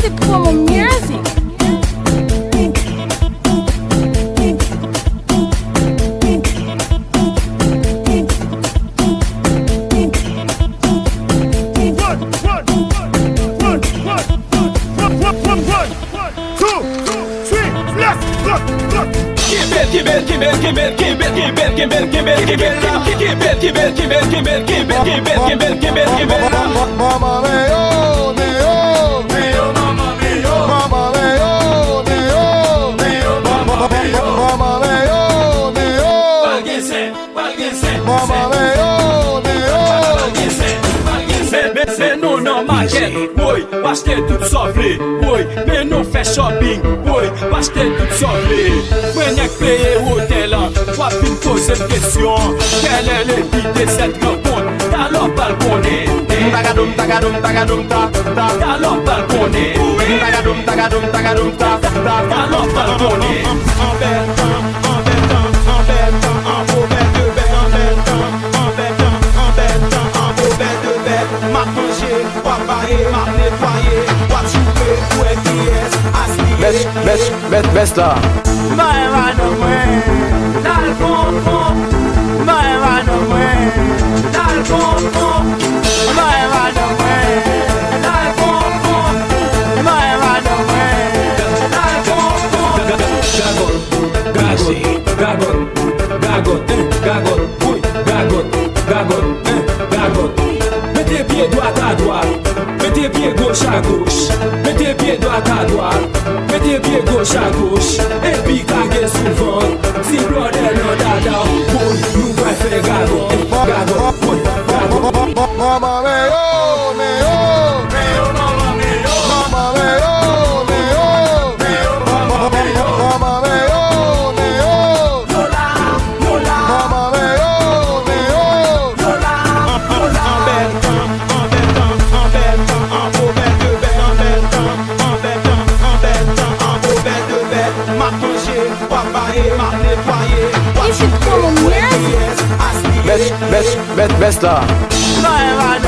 c'est quoi mon music? Mama meo, neo, neo, mama meo, mama meo, neo, neo, mama meo, mama meo, neo, mama meo, neo. Men nou nan maket, woy, wachte tout sovle, woy, men nou fe shopping, woy, wachte tout sovle. Mwen ek peye hotel an, wap fin pose kesyon, quelle est l'équipe de cette rencontre? Talon balconné, Tagadum, tagadum, tagadum, ta, ta, talon balconné, tagadum, tagadum, tagadum, ta, ta, talon balconné. en bel temps, en bel temps, en bel temps, en beau bête de bête, en bel temps, en bel temps, en bel temps, en beau bête de bête. M'a mangé, m'a baillé, m'a nettoyé, m'a choué, ouais, qui est, Best là. my man away, dal pom, my man away, dal pom, my man away, dal pom, my man away, dal pom. Gagot, oui, gagot. Mettez pied droit à droite, mettez pied gauche à gauche, mettez pied droit à droite, mettez pied gauche à gauche, et puis cagez souvent, si brodel non dada, oui, nous va faire gagot, oui, gagot. Mama meo, meo, meo, mama meo, mama meo, meo, meo, mama meo, mama meo, meo, Lola, mama meo, meo, Lola. en bel temps, en bel temps, en bel temps, en beau bête de bête, en bel temps, en bel temps, en bel temps, en beau bête de bête. M'a mangé, m'a baillé, m'a nettoyé, Et c'est quoi mon music? Best là. my man